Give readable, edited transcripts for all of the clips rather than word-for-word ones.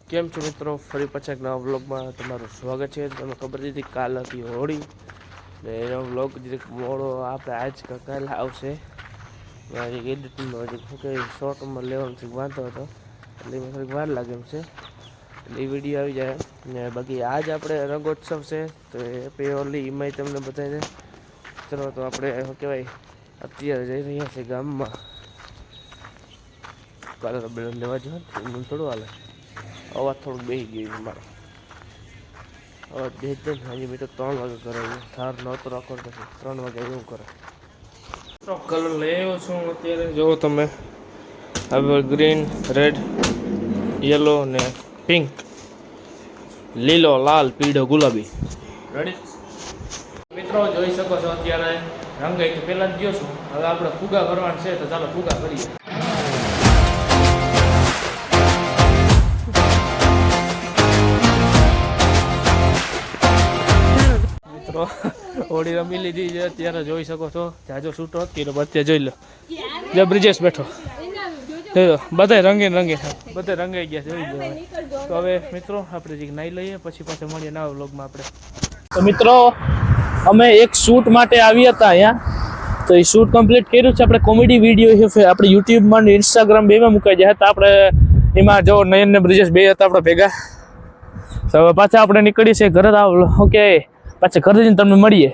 કેમ છો મિત્રો, ફરી પાછા એક નવા વ્લોગમાં તમારું સ્વાગત છે. તમને ખબર હતી કાલ હતી હોળી ને એનો વ્લોગ જે મોડો આપણે આજ કાલ આવશે. એડિટિંગમાં શું કે શોર્ટમાં લેવાનો વાંધો હતો એટલે એમાં થોડીક વાર લાગે એમ છે, એટલે એ વિડીયો આવી જાય ને. બાકી આજ આપણે રંગોત્સવ છે તો એ ઓલી એમાંય તમને બતાવીને ચલો તો આપણે શું કહેવાય અત્યારે જઈ રહ્યા છીએ ગામમાં. કાલે તો બેન લેવા જવાનું થોડું હાલે. અવાજ થોડુંક બેસી ગયું છે મારો. અવાજ બેસી જાય ને હજી મેં તો 3 વાગે કરાવ્યું. ધાર નહોતો રાખો પછી 3 વાગે એવું કરે. કલર લઈ આવ્યો છું અત્યારે, જુઓ તમે. હવે ગ્રીન, રેડ, યલો ને પિંક, લીલો, લાલ, પીળો, ગુલાબી. રેડી મિત્રો, જોઈ શકો છો અત્યારે રંગાઈ તો પહેલાં જ ગયો છું. હવે આપણે ફુગા કરવાના છે તો ચાલો ફુગા કરીએ. હોળી રમી લીધી છે અત્યારે, જોઈ શકો છો. જાજો છૂટો હતો અત્યારે જોઈ લો. જે બ્રિજેશ બેઠો બધા રંગીને બધા રંગાઈ ગયા જોઈ લો. તો હવે મિત્રો આપણે જે નાઈ લઈએ પછી પાછા મળીએ નવા વ્લોગમાં આપણે. તો મિત્રો અમે એક શૂટ માટે આવ્યા હતા અહીંયા, તો એ શૂટ કમ્પ્લીટ કર્યું છે. આપણે કોમેડી વિડીયો આપણે યુટ્યુબમાં ને ઇન્સ્ટાગ્રામ બેમાં મુકાઈ જાય. તો આપણે એમાં જો નયન ને બ્રિજેશ બે હતા આપણે ભેગા. તો હવે પાછા આપણે નીકળીએ છીએ ઘરે. ઓકે, પાછા ઘરે જઈને તમને મળીએ.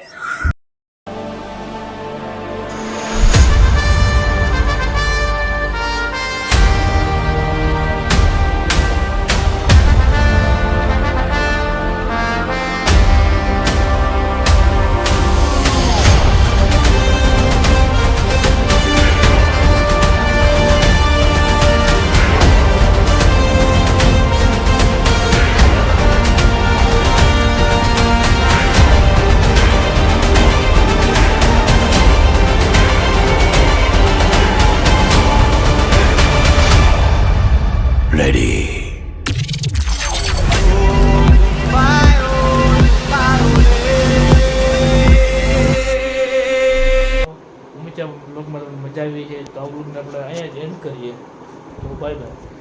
બ્લોગમાં મજા આવી છે તો આ બ્લોગને આપણે અહીંયા જ એન્ડ કરીએ. તો બાય બાય.